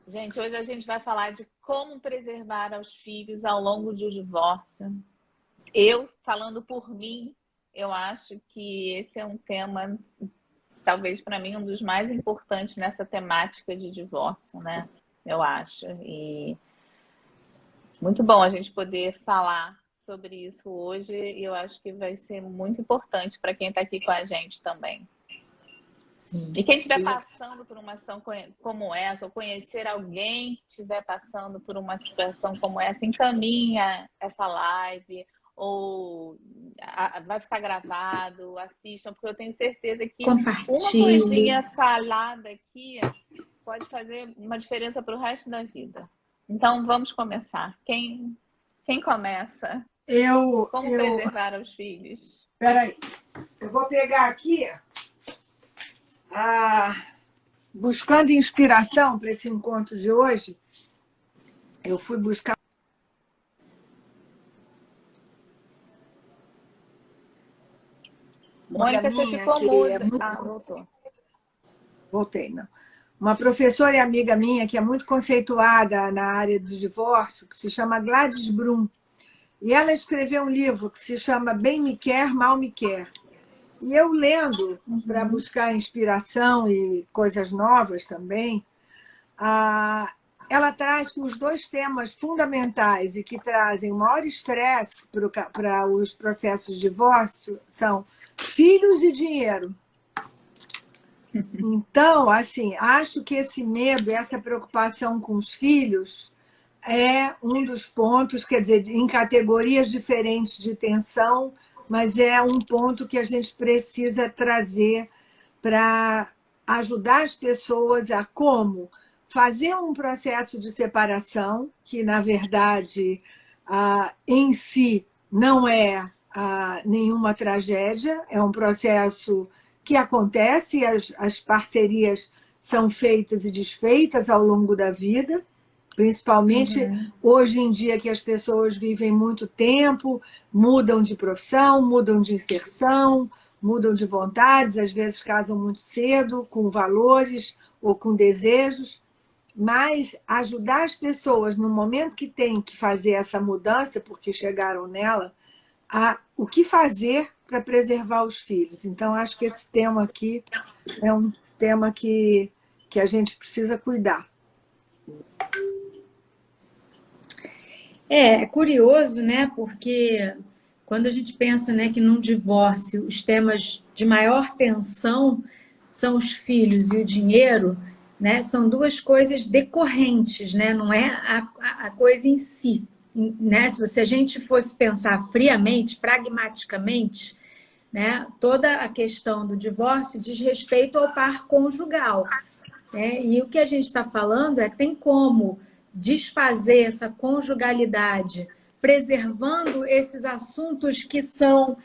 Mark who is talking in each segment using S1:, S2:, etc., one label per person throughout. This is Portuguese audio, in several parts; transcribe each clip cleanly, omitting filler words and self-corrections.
S1: Gente, hoje a gente vai falar de como preservar os filhos ao longo do divórcio. Eu, falando por mim, eu acho que esse é um tema, talvez para mim, um dos mais importantes nessa temática de divórcio, né? Eu acho. E muito bom a gente poder falar sobre isso hoje, e eu acho que vai ser muito importante para quem está aqui com a gente também.
S2: Sim.
S1: E quem estiver passando por uma situação como essa, ou conhecer alguém que estiver passando por uma situação como essa, encaminha essa live, ou vai ficar gravado, assistam, porque eu tenho certeza que uma coisinha falada aqui pode fazer uma diferença para o resto da vida. Então, vamos começar. Quem começa? Como preservar os filhos?
S2: Peraí, eu vou pegar aqui... buscando inspiração para esse encontro de hoje, eu fui buscar...
S1: Mônica, você ficou muda. Voltou.
S2: Voltei, não. Uma professora e amiga minha, que é muito conceituada na área do divórcio, que se chama Gladys Brum. E ela escreveu um livro que se chama Bem Me Quer, Mal Me Quer. E eu lendo, para buscar inspiração e coisas novas também, ela traz que os dois temas fundamentais e que trazem o maior estresse para os processos de divórcio são filhos e dinheiro. Então, assim, acho que esse medo, essa preocupação com os filhos é um dos pontos, quer dizer, em categorias diferentes de tensão, mas é um ponto que a gente precisa trazer para ajudar as pessoas a como fazer um processo de separação, que, na verdade, em si não é nenhuma tragédia, é um processo que acontece, as parcerias são feitas e desfeitas ao longo da vida, principalmente hoje em dia que as pessoas vivem muito tempo, mudam de profissão, mudam de inserção, mudam de vontades, às vezes casam muito cedo, com valores ou com desejos, mas ajudar as pessoas no momento que tem que fazer essa mudança, porque chegaram nela, o que fazer para preservar os filhos. Então, acho que esse tema aqui é um tema que a gente precisa cuidar.
S3: É curioso, né? Porque quando a gente pensa, né, que num divórcio os temas de maior tensão são os filhos e o dinheiro, né? São duas coisas decorrentes, né? Não é a coisa em si. Né? Se a gente fosse pensar friamente, pragmaticamente, né? Toda a questão do divórcio diz respeito ao par conjugal. Né? E o que a gente está falando é que tem como desfazer essa conjugalidade, preservando esses assuntos que são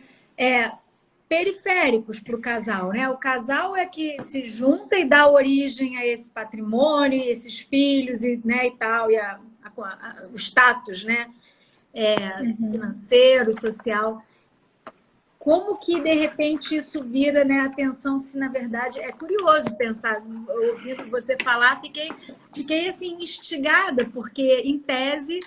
S3: periféricos para o casal. Né? O casal é que se junta e dá origem a esse patrimônio, esses filhos e, né, e tal, e o status, né? Financeiro, social. Como que, de repente, isso vira, né, atenção, se na verdade é curioso pensar, ouvindo você falar, fiquei assim, instigada, porque, em tese,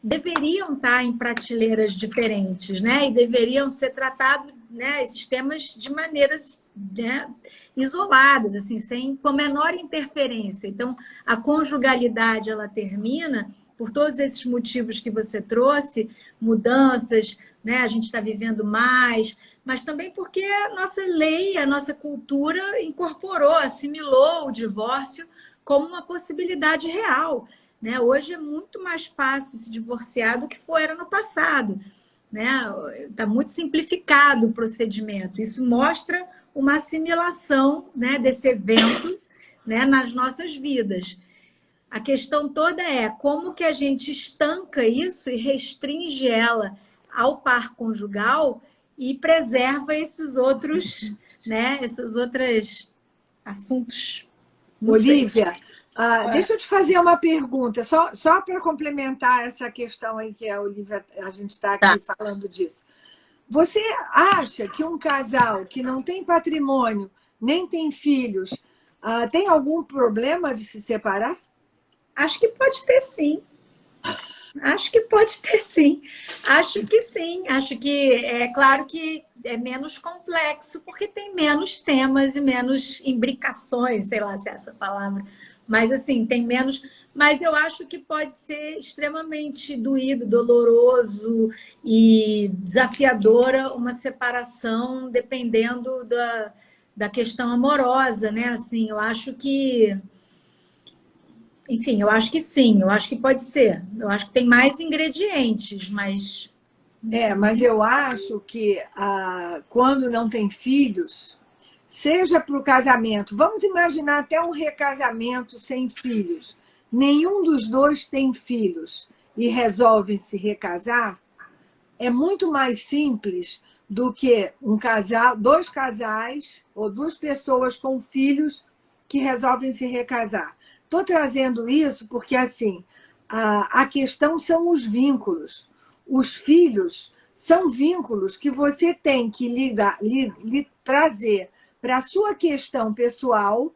S3: deveriam estar em prateleiras diferentes, né, e deveriam ser tratados, né, esses temas de maneiras, né, isoladas, assim, com a menor interferência. Então, a conjugalidade, ela termina por todos esses motivos que você trouxe, mudanças, né? A gente está vivendo mais, mas também porque a nossa lei, a nossa cultura incorporou, assimilou o divórcio como uma possibilidade real. Né? Hoje é muito mais fácil se divorciar do que era no passado. Né? Está muito simplificado o procedimento. Isso mostra uma assimilação, né, desse evento, né, nas nossas vidas. A questão toda é como que a gente estanca isso e restringe ela ao par conjugal e preserva esses outros, né, esses outros assuntos.
S2: Olívia, deixa eu te fazer uma pergunta, só para complementar essa questão aí que a Olívia, a gente está aqui falando disso. Você acha que um casal que não tem patrimônio, nem tem filhos, tem algum problema de se separar?
S3: Acho que pode ter, sim. Acho que pode ter, sim. Acho que sim. Acho que é claro que é menos complexo, porque tem menos temas e menos imbricações, sei lá se é essa palavra. Mas, assim, tem menos. Mas eu acho que pode ser extremamente doído, doloroso e desafiadora uma separação, dependendo da questão amorosa, né? Assim, eu acho que. Enfim, eu acho que sim, eu acho que pode ser. Eu acho que tem mais ingredientes, mas.
S2: Mas eu acho que quando não tem filhos, seja para o casamento, vamos imaginar até um recasamento sem filhos. Nenhum dos dois tem filhos e resolvem se recasar, é muito mais simples do que um casal, dois casais ou duas pessoas com filhos que resolvem se recasar. Estou trazendo isso porque, assim, a questão são os vínculos. Os filhos são vínculos que você tem que trazer para a sua questão pessoal,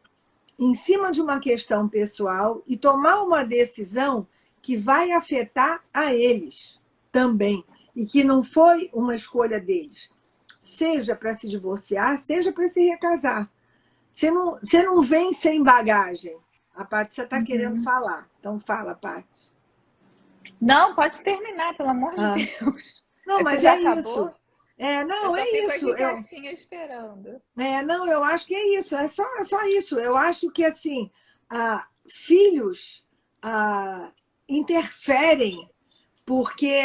S2: em cima de uma questão pessoal, e tomar uma decisão que vai afetar a eles também, e que não foi uma escolha deles. Seja para se divorciar, seja para se recasar. Você não vem sem bagagem. A Patrícia está querendo falar. Então fala, Paty.
S1: Não, pode terminar, pelo amor de Deus.
S2: Não,
S1: Você
S2: mas
S1: já
S2: é
S1: acabou?
S2: isso. Não,
S1: Eu só
S2: é
S1: fico
S2: isso.
S1: aqui quietinha esperando.
S2: Não, eu acho que é isso. É só isso. Eu acho que, assim, filhos interferem porque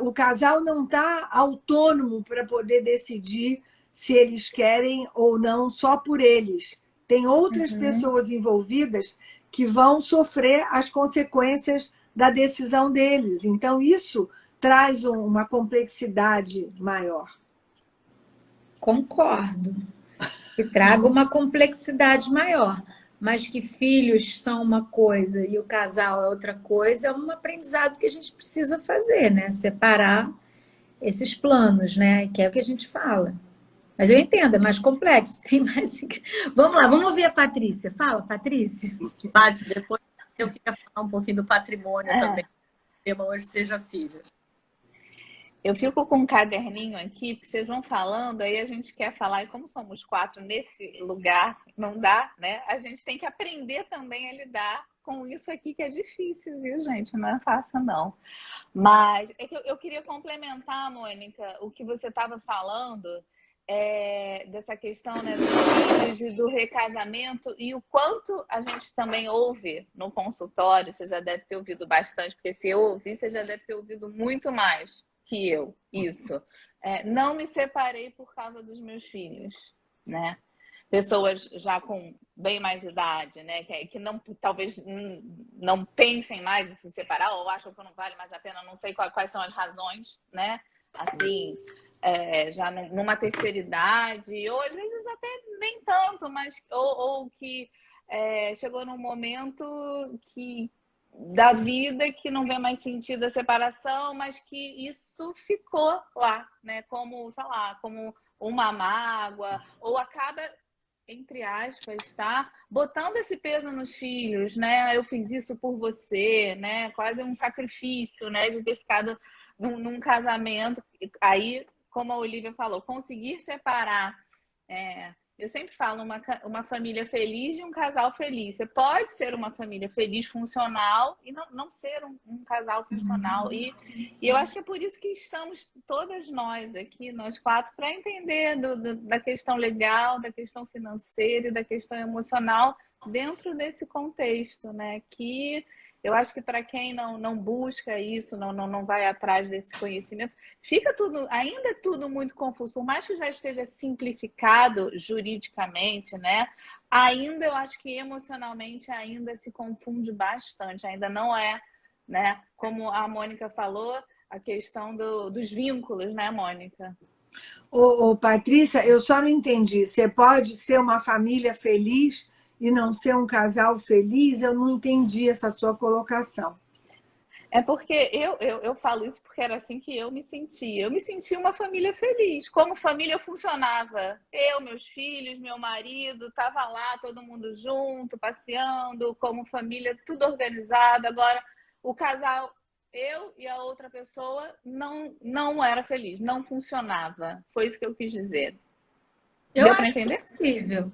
S2: o casal não está autônomo para poder decidir se eles querem ou não só por eles. Tem outras pessoas envolvidas que vão sofrer as consequências da decisão deles. Então, isso traz uma complexidade maior.
S3: Concordo. Que traga uma complexidade maior. Mas que filhos são uma coisa e o casal é outra coisa, é um aprendizado que a gente precisa fazer, né? Separar esses planos, né? Que é o que a gente fala. Mas eu entendo, é mais complexo. Tem mais. Vamos lá, vamos ouvir a Patrícia. Fala, Patrícia.
S4: Paty, depois eu queria falar um pouquinho do patrimônio também. O tema hoje seja filhos.
S1: Eu fico com um caderninho aqui, porque vocês vão falando, aí a gente quer falar, e como somos 4 nesse lugar, não dá, né? A gente tem que aprender também a lidar com isso aqui, que é difícil, viu, gente? Não é fácil, não. Mas é que eu queria complementar, Mônica, o que você estava falando, dessa questão, né, dos filhos e do recasamento, e o quanto a gente também ouve no consultório. Você já deve ter ouvido bastante, porque se eu ouvi, você já deve ter ouvido muito mais que eu, isso. Não me separei por causa dos meus filhos, né? Pessoas já com bem mais idade, né? Que não, talvez não pensem mais em se separar, ou acham que não vale mais a pena, não sei quais são as razões, né? Assim, já numa terceira idade, ou às vezes até nem tanto, mas ou que chegou num momento da vida que não vê mais sentido a separação, mas que isso ficou lá, né? Como, sei lá, como uma mágoa, ou acaba, entre aspas, tá? Botando esse peso nos filhos, né? Eu fiz isso por você, né? Quase um sacrifício, né? De ter ficado num casamento. Aí, como a Olivia falou, conseguir separar. Eu sempre falo, uma família feliz de um casal feliz. Você pode ser uma família feliz, funcional, e não ser um casal funcional. E eu acho que é por isso que estamos todas nós aqui, nós 4, para entender da questão legal, da questão financeira e da questão emocional dentro desse contexto, né? Que eu acho que para quem não busca isso, não vai atrás desse conhecimento, fica ainda tudo muito confuso. Por mais que já esteja simplificado juridicamente, né? Ainda eu acho que emocionalmente ainda se confunde bastante. Ainda não é, né? Como a Mônica falou, a questão dos vínculos, né, Mônica?
S2: Patrícia, eu só não entendi. Você pode ser uma família feliz e não ser um casal feliz? Eu não entendi essa sua colocação.
S1: É porque eu falo isso porque era assim que eu me sentia. Eu me sentia uma família feliz. Como família eu funcionava. Eu, meus filhos, meu marido, tava lá, todo mundo junto, passeando, como família, tudo organizado. Agora, o casal, eu e a outra pessoa, não era feliz, não funcionava. Foi isso que eu quis dizer.
S3: Eu
S1: Deu para
S3: acho
S1: entender?
S3: possível.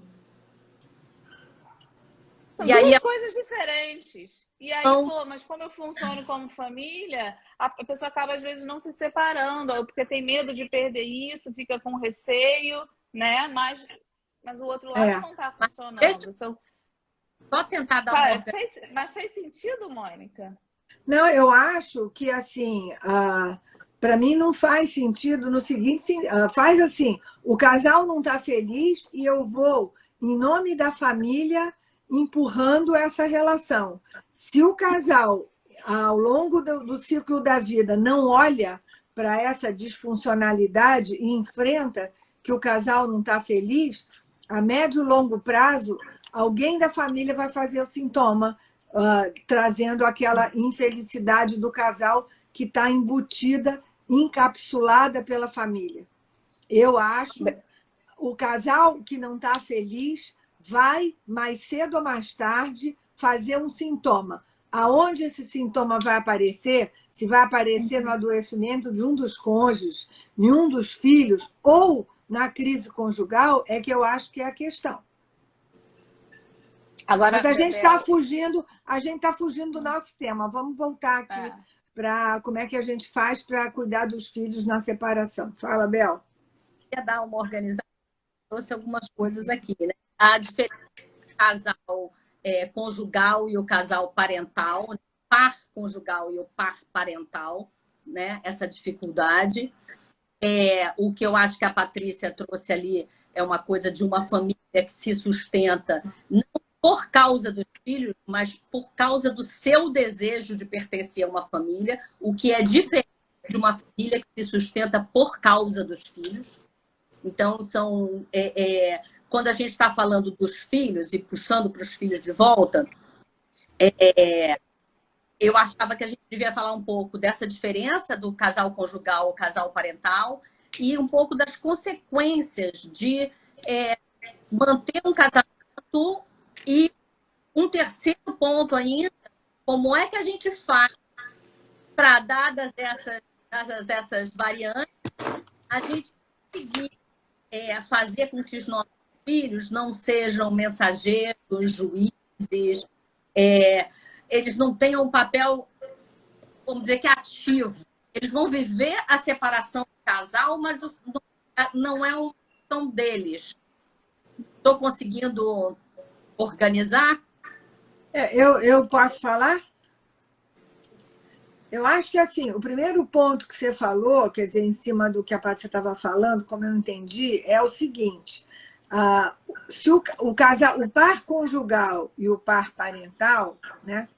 S1: São
S4: E aí,
S1: duas coisas diferentes. E aí,
S4: então,
S1: pô, mas como eu funciono como família, a pessoa acaba, às vezes, não se separando, ou porque tem medo de perder isso, fica com receio, né? Mas o outro lado
S2: É.
S1: não está
S4: mas deixa
S1: funcionando.
S4: eu só tentar dar uma organização.
S1: Mas fez sentido, Mônica?
S2: Não, eu acho que, assim, para mim não faz sentido no seguinte, faz assim, o casal não está feliz e eu vou, em nome da família, empurrando essa relação. Se o casal, ao longo do ciclo da vida, não olha para essa disfuncionalidade e enfrenta que o casal não está feliz, a médio e longo prazo, alguém da família vai fazer o sintoma, trazendo aquela infelicidade do casal que está embutida, encapsulada pela família. Eu acho o casal que não está feliz vai, mais cedo ou mais tarde, fazer um sintoma. Aonde esse sintoma vai aparecer? Se vai aparecer no adoecimento de um dos cônjuges, de um dos filhos, ou na crise conjugal, é que eu acho que é a questão.
S1: Agora,
S2: mas a gente está fugindo do nosso tema. Vamos voltar aqui para como é que a gente faz para cuidar dos filhos na separação. Fala, Bel.
S4: Queria dar uma organização, trouxe algumas coisas aqui, né? A diferença do casal conjugal e o casal parental, né? Par conjugal e o par parental, né? Essa dificuldade. O que eu acho que a Patrícia trouxe ali é uma coisa de uma família que se sustenta não por causa dos filhos, mas por causa do seu desejo de pertencer a uma família, o que é diferente de uma família que se sustenta por causa dos filhos. Então, quando a gente está falando dos filhos e puxando para os filhos de volta, eu achava que a gente devia falar um pouco dessa diferença do casal conjugal ao casal parental e um pouco das consequências de manter um casamento. E um terceiro ponto ainda, como é que a gente faz para, dadas essas variantes, a gente conseguir fazer com que os nossos filhos não sejam mensageiros, juízes, eles não tenham um papel, vamos dizer que ativo. Eles vão viver a separação do casal, mas não é uma questão deles. Estou conseguindo organizar?
S2: Eu posso falar? Eu acho que assim, o primeiro ponto que você falou, quer dizer, em cima do que a Patrícia estava falando, como eu entendi, é o seguinte: se o par conjugal e o par parental, né,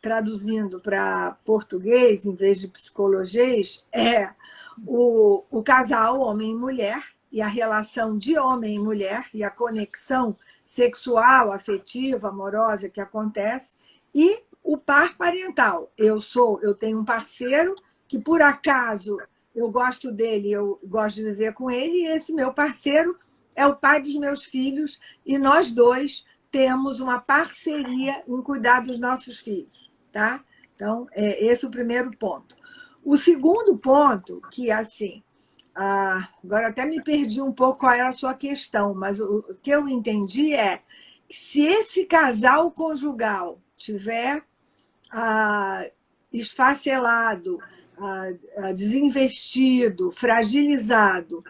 S2: traduzindo para português, em vez de psicologês, é o casal homem e mulher, e a relação de homem e mulher, e a conexão sexual, afetiva, amorosa que acontece, e o par parental. Eu tenho um parceiro que, por acaso, eu gosto dele, eu gosto de viver com ele, e esse meu parceiro é o pai dos meus filhos, e nós dois temos uma parceria em cuidar dos nossos filhos. Tá? Então, esse é o primeiro ponto. O segundo ponto, que assim, agora até me perdi um pouco qual era a sua questão, mas o que eu entendi é que se esse casal conjugal tiver esfacelado, desinvestido, fragilizado,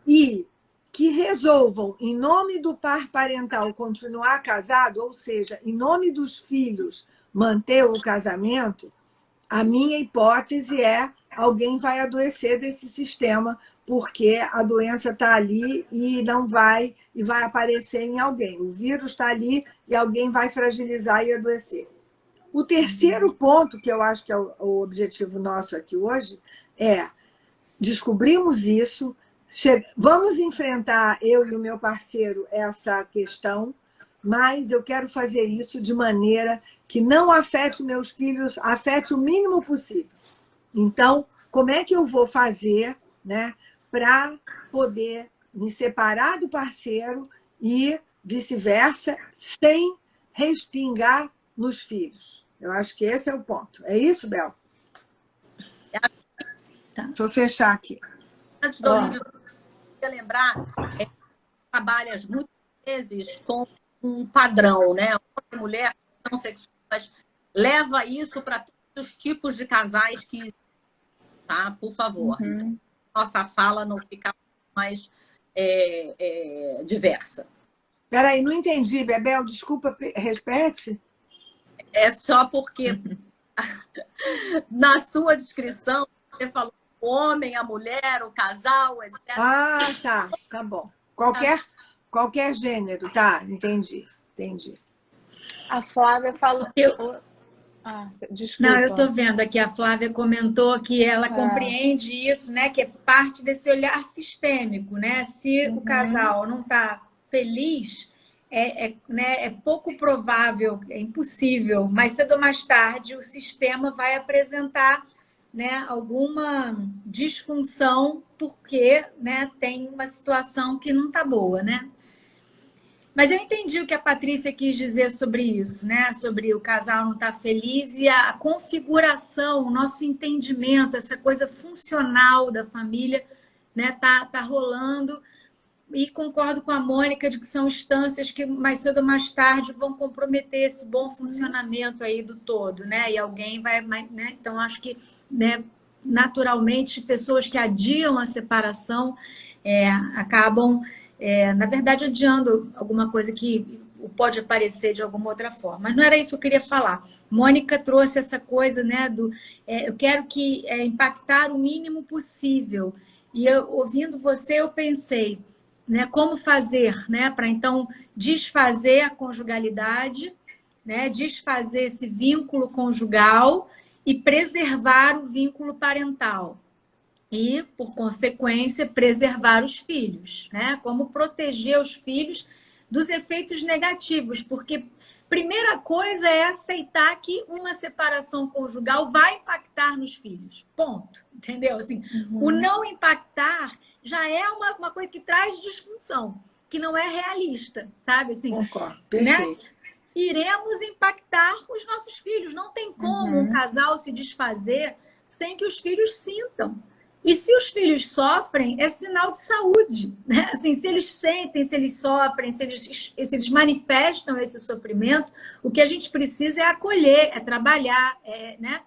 S2: e que resolvam, em nome do par parental, continuar casado, ou seja, em nome dos filhos, manter o casamento, a minha hipótese é alguém vai adoecer desse sistema, porque a doença está ali e vai aparecer em alguém. O vírus está ali e alguém vai fragilizar e adoecer. O terceiro ponto, que eu acho que é o objetivo nosso aqui hoje, é descobrimos isso, vamos enfrentar, eu e o meu parceiro, essa questão, mas eu quero fazer isso de maneira que não afete meus filhos, afete o mínimo possível. Então, como é que eu vou fazer, né, para poder me separar do parceiro e vice-versa, sem respingar nos filhos? Eu acho que esse é o ponto. É isso, Bel?
S3: Tá.
S2: Deixa eu fechar aqui.
S4: Antes do Olívio, eu queria lembrar, trabalhas muitas vezes com um padrão, né? Homem e mulher são sexuais. Leva isso para todos os tipos de casais que... Tá? Por favor.
S1: Uhum.
S4: Nossa fala não ficar mais diversa.
S2: Peraí, não entendi, Bebel, desculpa, repete.
S4: É só porque na sua descrição você falou o homem, a mulher, o casal, etc.
S2: Ah, tá bom. Qualquer gênero, tá, entendi.
S1: A Flávia falou... desculpa.
S3: Não, eu estou vendo aqui, a Flávia comentou que ela compreende isso, né? Que é parte desse olhar sistêmico, né? Se o casal não está feliz, é pouco provável, é impossível, mais cedo ou mais tarde o sistema vai apresentar, né, alguma disfunção porque, né, tem uma situação que não está boa, né? Mas eu entendi o que a Patrícia quis dizer sobre isso, né? Sobre o casal não estar feliz e a configuração, o nosso entendimento, essa coisa funcional da família, né? Tá rolando. E concordo com a Mônica de que são instâncias que mais cedo ou mais tarde vão comprometer esse bom funcionamento aí do todo, né? E alguém vai, né? Então acho que, né, naturalmente pessoas que adiam a separação acabam na verdade, adiando alguma coisa que pode aparecer de alguma outra forma. Mas não era isso que eu queria falar. Mônica trouxe essa coisa, né, eu quero que impactar o mínimo possível. E eu, ouvindo você, eu pensei, né, como fazer, né, para então desfazer a conjugalidade, né, desfazer esse vínculo conjugal e preservar o vínculo parental. E, por consequência, preservar os filhos, né? Como proteger os filhos dos efeitos negativos, porque primeira coisa é aceitar que uma separação conjugal vai impactar nos filhos, ponto, entendeu? Assim, o não impactar já é uma coisa que traz disfunção, que não é realista, sabe? Assim,
S2: concordo, perfeito.
S3: Né? Iremos impactar os nossos filhos, não tem como um casal se desfazer sem que os filhos sintam. E se os filhos sofrem, é sinal de saúde, né? Assim, se eles sentem, se eles sofrem, se eles manifestam esse sofrimento, o que a gente precisa é acolher, é trabalhar, né?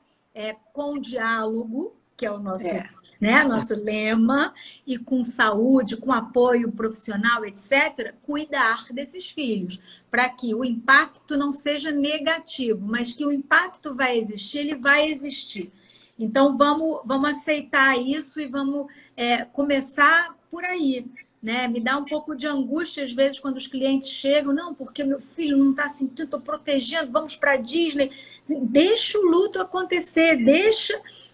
S3: Com diálogo, que é o nosso, né? Nosso lema, e com saúde, com apoio profissional, etc., cuidar desses filhos, para que o impacto não seja negativo, mas que o impacto vai existir, ele vai existir. Então, vamos aceitar isso e vamos começar por aí, né? Me dá um pouco de angústia, às vezes, quando os clientes chegam, não, porque meu filho não está sentindo, estou protegendo, vamos para a Disney. Deixa o luto acontecer,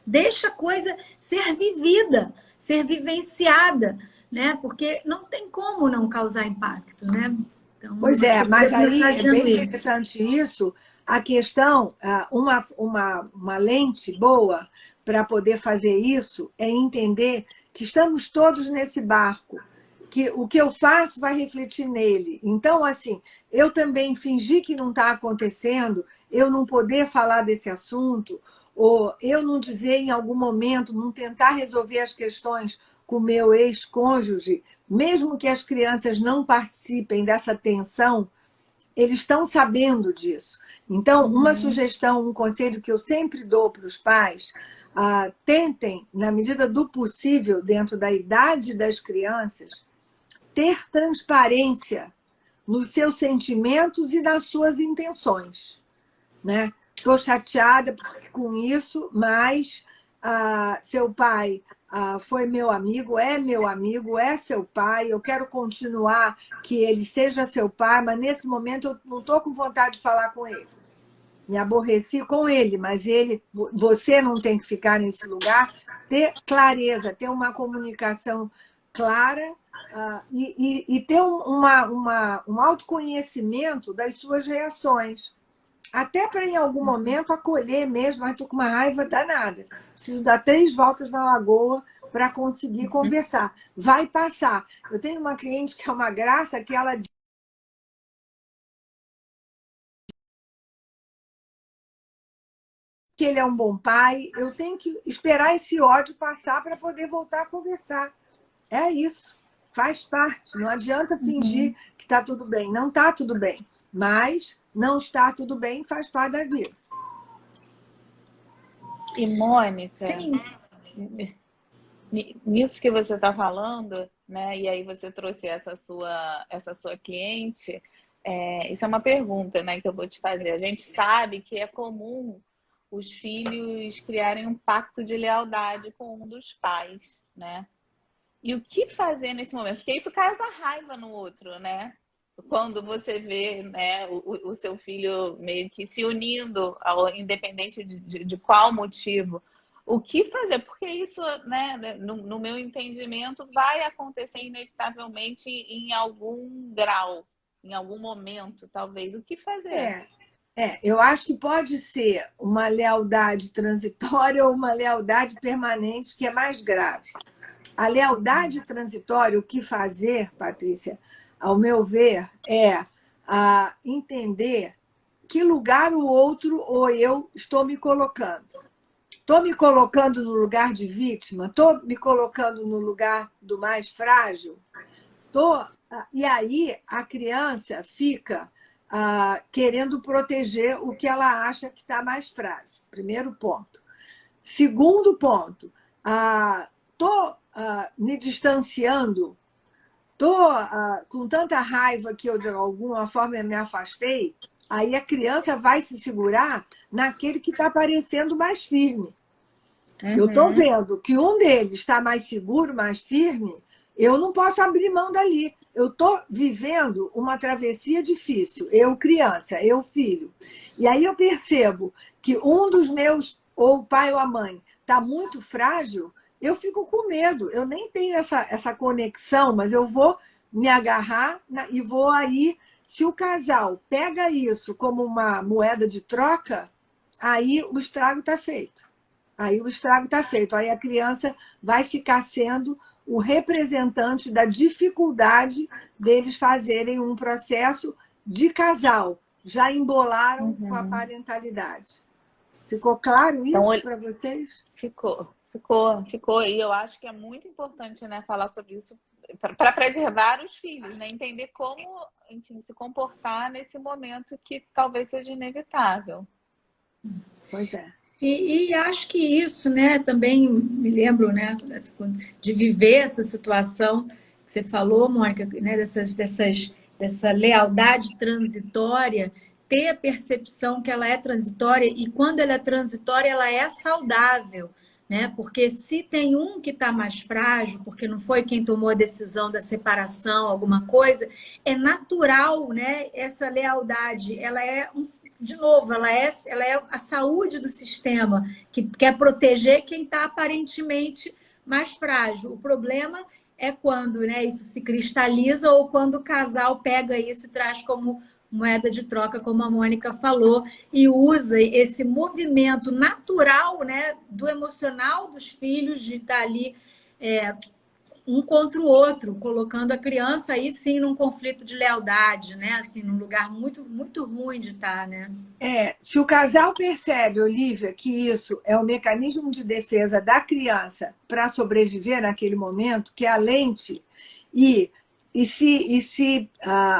S3: deixa a coisa ser vivida, ser vivenciada, né? Porque não tem como não causar impacto, né? Então,
S2: pois mas aí é bem interessante isso. A questão, uma lente boa para poder fazer isso é entender que estamos todos nesse barco, que o que eu faço vai refletir nele. Então, assim, eu também fingir que não está acontecendo, eu não poder falar desse assunto, ou eu não dizer em algum momento, não tentar resolver as questões com o meu ex-cônjuge, mesmo que as crianças não participem dessa tensão, eles estão sabendo disso. Então, uma sugestão, um conselho que eu sempre dou para os pais, tentem, na medida do possível, dentro da idade das crianças, ter transparência nos seus sentimentos e nas suas intenções, né? Estou chateada com isso, mas seu pai foi meu amigo, é seu pai, eu quero continuar que ele seja seu pai, mas nesse momento eu não estou com vontade de falar com ele. Me aborreci com ele, mas você não tem que ficar nesse lugar, ter clareza, ter uma comunicação clara e ter um autoconhecimento das suas reações. até para em algum momento acolher mesmo, mas estou com uma raiva danada. Preciso dar 3 voltas na lagoa para conseguir conversar. Vai passar. Eu tenho uma cliente que é uma graça, que ela diz que ele é um bom pai, eu tenho que esperar esse ódio passar para poder voltar a conversar. É isso. Faz parte. Não adianta fingir que está tudo bem. Não está tudo bem. Mas não está tudo bem faz parte da vida.
S1: E, Mônica,
S3: Sim.
S1: nisso que você está falando, né? E aí você trouxe essa sua cliente, isso é uma pergunta, né, que eu vou te fazer. A gente sabe que é comum os filhos criarem um pacto de lealdade com um dos pais, né? E o que fazer nesse momento? Porque isso causa raiva no outro, né? Quando você vê, né, o seu filho meio que se unindo, independente de qual motivo. O que fazer? Porque isso, né, no meu entendimento, vai acontecer inevitavelmente em algum grau, em algum momento, talvez. O que fazer?
S2: Eu acho que pode ser uma lealdade transitória ou uma lealdade permanente, que é mais grave. A lealdade transitória, o que fazer, Patrícia, ao meu ver, é entender que lugar o outro ou eu estou me colocando. Estou me colocando no lugar de vítima? Estou me colocando no lugar do mais frágil? E aí a criança fica querendo proteger o que ela acha que está mais frágil. Primeiro ponto. Segundo ponto, estou me distanciando, estou com tanta raiva que eu, de alguma forma, me afastei, aí a criança vai se segurar naquele que está parecendo mais firme. Eu estou vendo que um deles está mais seguro, mais firme, eu não posso abrir mão dali. Eu estou vivendo uma travessia difícil, eu criança, eu filho. E aí eu percebo que um dos meus, ou o pai ou a mãe, está muito frágil, eu fico com medo. Eu nem tenho essa conexão, mas eu vou me agarrar e vou aí. Se o casal pega isso como uma moeda de troca, aí o estrago está feito. Aí o estrago está feito. Aí a criança vai ficar sendo o representante da dificuldade deles fazerem um processo de casal. Já embolaram com a parentalidade. Ficou claro isso
S1: Então,
S2: para vocês?
S1: Ficou. E eu acho que é muito importante, né, falar sobre isso para preservar os filhos, né? Entender como, enfim, se comportar nesse momento que talvez seja inevitável.
S2: Pois é.
S3: E acho que isso, né, também me lembro, né, de viver essa situação que você falou, Mônica, né, dessa lealdade transitória, ter a percepção que ela é transitória e quando ela é transitória, ela é saudável, né? Porque se tem um que está mais frágil, porque não foi quem tomou a decisão da separação, alguma coisa, é natural, né? Essa lealdade, ela é de novo, ela é a saúde do sistema, que quer proteger quem está aparentemente mais frágil. O problema é quando, né, isso se cristaliza ou quando o casal pega isso e traz como moeda de troca, como a Mônica falou, e usa esse movimento natural, né, do emocional dos filhos de estar ali um contra o outro, colocando a criança aí sim num conflito de lealdade, né? Assim, num lugar muito, muito ruim de estar, né?
S2: Se o casal percebe, Olívia, que isso é um mecanismo de defesa da criança para sobreviver naquele momento, que é a lente, e se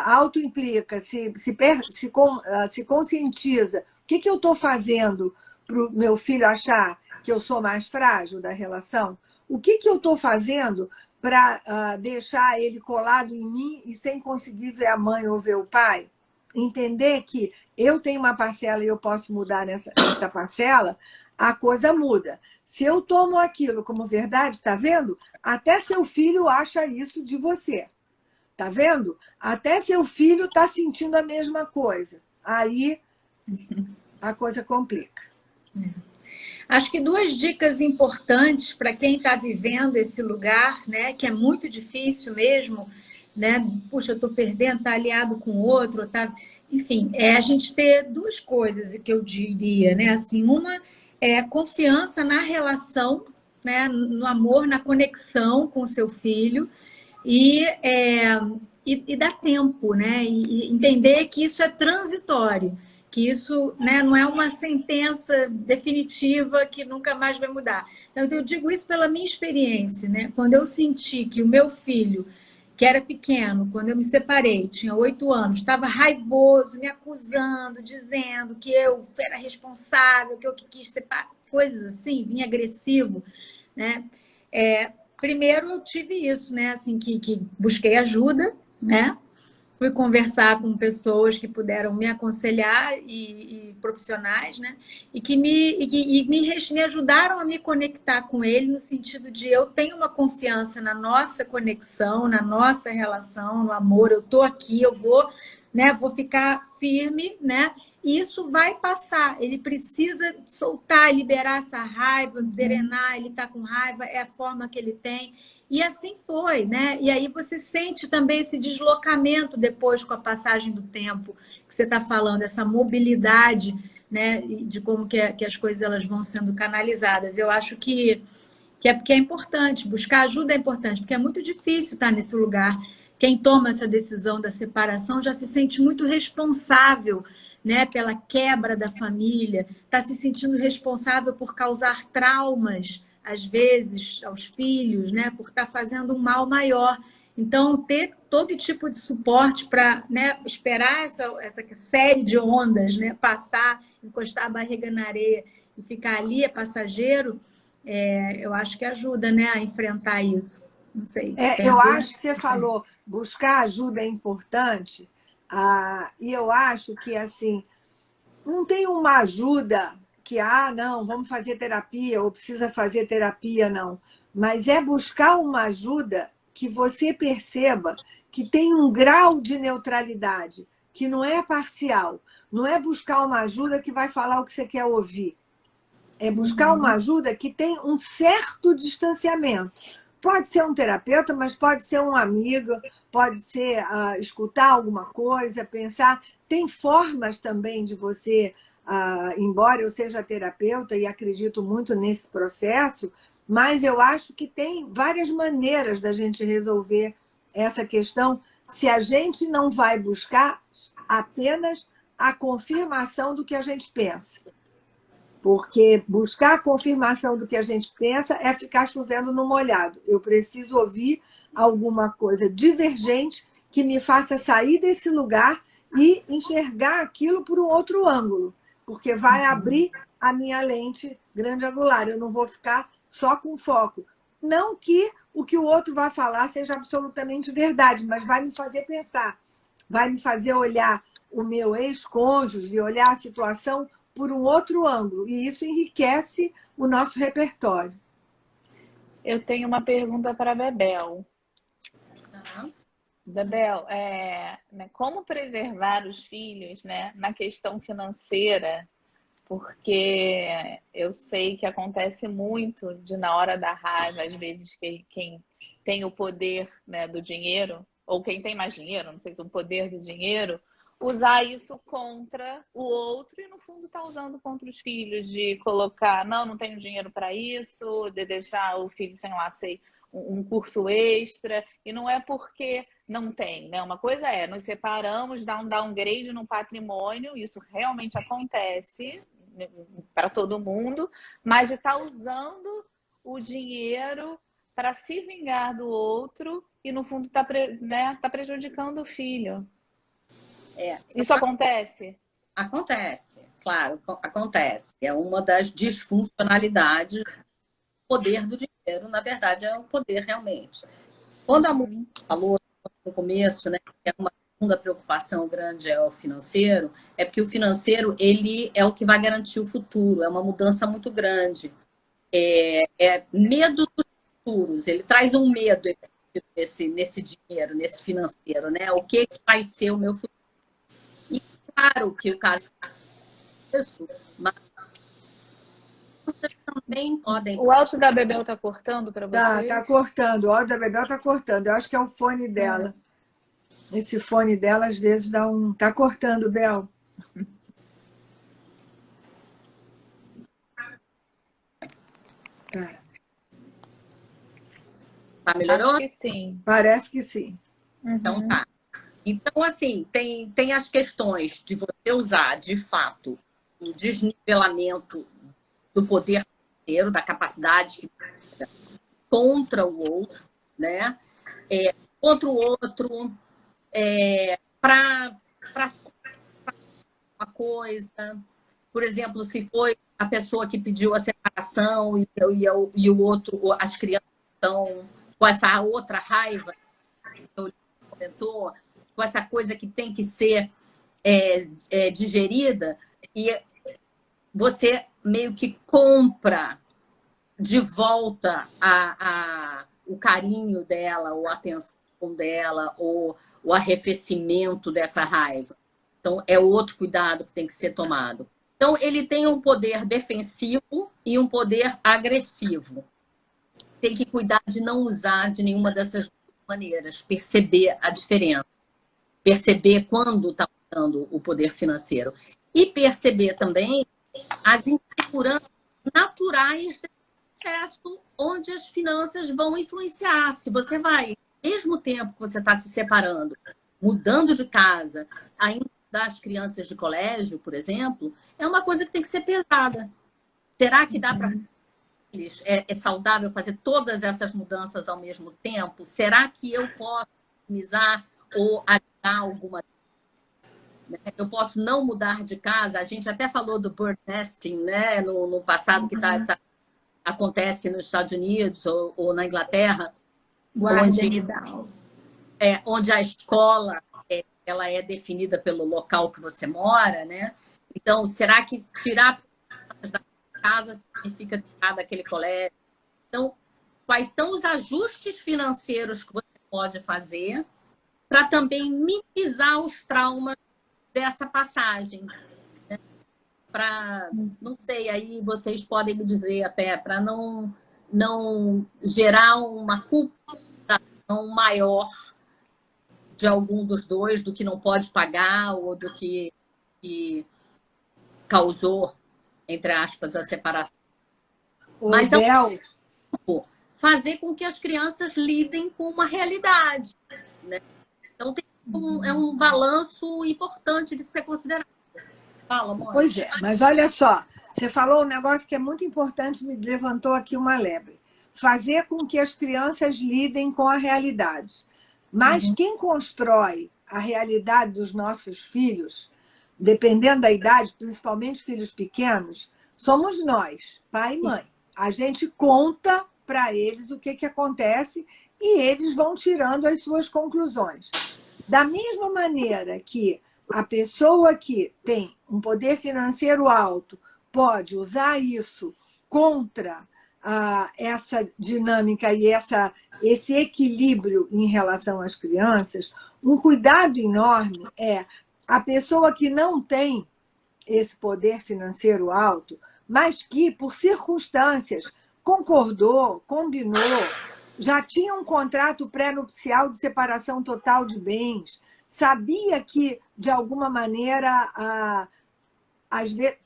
S2: autoimplica, se conscientiza, o que eu estou fazendo para o meu filho achar que eu sou mais frágil da relação? O que eu estou fazendo para deixar ele colado em mim e sem conseguir ver a mãe ou ver o pai? Entender que eu tenho uma parcela e eu posso mudar nessa parcela, a coisa muda. Se eu tomo aquilo como verdade, está vendo? Até seu filho acha isso de você. Está vendo? Até seu filho está sentindo a mesma coisa. Aí a coisa complica.
S3: Acho que 2 dicas importantes para quem está vivendo esse lugar, né, que é muito difícil mesmo, né? Puxa, eu estou perdendo, está aliado com outro, tá? enfim, é a gente ter duas coisas que eu diria, né? Assim, uma é confiança na relação, né? No amor, na conexão com o seu filho e, e dar tempo, né? E entender que isso é transitório, que isso, né, não é uma sentença definitiva que nunca mais vai mudar. Então, eu digo isso pela minha experiência, né? Quando eu senti que o meu filho, que era pequeno, quando eu me separei, tinha 8 anos, estava raivoso, me acusando, dizendo que eu era responsável, que eu que quis separar, coisas assim, vinha agressivo, né? Primeiro eu tive isso, né? Assim, que busquei ajuda, né? Fui conversar com pessoas que puderam me aconselhar e profissionais, né? E que me ajudaram a me conectar com ele no sentido de eu tenho uma confiança na nossa conexão, na nossa relação, no amor. Eu estou aqui, eu vou, né? Vou ficar firme, né? E isso vai passar. Ele precisa soltar, liberar essa raiva, drenar. Ele está com raiva, é a forma que ele tem. E assim foi, né? E aí você sente também esse deslocamento depois com a passagem do tempo que você está falando, essa mobilidade, né? De como que as coisas elas vão sendo canalizadas. Eu acho que é importante, buscar ajuda é importante, porque é muito difícil estar nesse lugar. Quem toma essa decisão da separação já se sente muito responsável, né, pela quebra da família, está se sentindo responsável por causar traumas, às vezes, aos filhos, né, por estar fazendo um mal maior. Então, ter todo tipo de suporte para, né, esperar essa série de ondas, né, passar, encostar a barriga na areia e ficar ali, é passageiro, eu acho que ajuda, né, a enfrentar isso. Não sei.
S2: Eu acho que você falou, buscar ajuda é importante, e eu acho que, assim, não tem uma ajuda que, não, vamos fazer terapia, ou precisa fazer terapia, não. Mas é buscar uma ajuda que você perceba que tem um grau de neutralidade, que não é parcial. Não é buscar uma ajuda que vai falar o que você quer ouvir. É buscar uma ajuda que tem um certo distanciamento. Pode ser um terapeuta, mas pode ser um amigo, pode ser escutar alguma coisa, pensar. Tem formas também de você, embora eu seja terapeuta e acredito muito nesse processo, mas eu acho que tem várias maneiras da gente resolver essa questão se a gente não vai buscar apenas a confirmação do que a gente pensa. Porque buscar a confirmação do que a gente pensa é ficar chovendo no molhado. Eu preciso ouvir alguma coisa divergente que me faça sair desse lugar e enxergar aquilo por um outro ângulo, porque vai abrir a minha lente grande angular. Eu não vou ficar só com foco. Não que o que o outro vai falar seja absolutamente verdade, mas vai me fazer pensar, vai me fazer olhar o meu ex-cônjuge e olhar a situação por um outro ângulo, e isso enriquece o nosso repertório.
S1: Eu tenho uma pergunta para a Bebel. Bebel, né, como preservar os filhos, né, na questão financeira? Porque eu sei que acontece muito de, na hora da raiva, às vezes, quem tem o poder, né, do dinheiro, ou quem tem mais dinheiro, não sei se o poder do dinheiro, usar isso contra o outro e, no fundo, tá usando contra os filhos, de colocar, não tenho dinheiro para isso, de deixar o filho, sei lá, ser um curso extra, e não é porque não tem, né? Uma coisa é, nos separamos, dá um downgrade no patrimônio, isso realmente acontece para todo mundo, mas de estar usando o dinheiro para se vingar do outro e, no fundo, tá prejudicando o filho. Isso acontece?
S4: Acontece, claro, acontece. É uma das disfuncionalidades do poder do dinheiro, na verdade, é o poder realmente. Quando a mulher falou no começo, né, que é uma segunda preocupação grande é o financeiro, é porque o financeiro ele é o que vai garantir o futuro, é uma mudança muito grande. É medo dos futuros, ele traz um medo nesse dinheiro, nesse financeiro, né? O que vai ser o meu futuro? Claro que o caso é isso, mas vocês também podem.
S1: O áudio da Bebel está cortando para vocês?
S2: Tá cortando. O áudio da Bebel está cortando. Eu acho que é o fone dela. Esse fone dela, às vezes, dá um... Tá cortando, Bel. Tá.
S4: Tá melhorando?
S1: Acho que sim.
S2: Parece que sim.
S4: Então tá. Então, assim, tem as questões de você usar, de fato, um desnivelamento do poder financeiro, da capacidade financeira contra o outro, né? Contra o outro, para uma coisa. Por exemplo, se foi a pessoa que pediu a separação e o outro, as crianças estão com essa outra raiva, que eu comentou, com essa coisa que tem que ser digerida, e você meio que compra de volta o carinho dela, ou a atenção dela, ou o arrefecimento dessa raiva. Então, é outro cuidado que tem que ser tomado. Então, ele tem um poder defensivo e um poder agressivo. Tem que cuidar de não usar de nenhuma dessas duas maneiras, perceber a diferença, perceber quando está usando o poder financeiro e perceber também as inseguranças naturais do processo onde as finanças vão influenciar. Se você vai, ao mesmo tempo que você está se separando, mudando de casa, ainda das crianças de colégio, por exemplo, é uma coisa que tem que ser pesada. Será que dá para eles? É saudável fazer todas essas mudanças ao mesmo tempo? Será que eu posso otimizar ou adiar alguma? Eu posso não mudar de casa? A gente até falou do bird nesting, né? No passado, que acontece nos Estados Unidos ou na Inglaterra, onde a escola ela é definida pelo local que você mora, né? Então, será que tirar da casa significa tirar daquele colégio? Então, quais são os ajustes financeiros que você pode fazer para também minimizar os traumas dessa passagem? Né? Para, não sei, aí vocês podem me dizer até, para não gerar uma culpa maior de algum dos dois, do que não pode pagar ou do que causou, entre aspas, a separação. Mas fazer com que as crianças lidem com uma realidade, né? Então tem um balanço importante de ser considerado. Fala, amor.
S2: Pois é, mas olha só, você falou um negócio que é muito importante, me levantou aqui uma lebre. Fazer com que as crianças lidem com a realidade. Mas quem constrói a realidade dos nossos filhos, dependendo da idade, principalmente filhos pequenos, somos nós, pai e mãe. A gente conta para eles o que acontece e eles vão tirando as suas conclusões. Da mesma maneira que a pessoa que tem um poder financeiro alto pode usar isso contra essa dinâmica e esse equilíbrio em relação às crianças, um cuidado enorme é a pessoa que não tem esse poder financeiro alto, mas que, por circunstâncias, concordou, combinou, já tinha um contrato pré-nupcial de separação total de bens, sabia que, de alguma maneira,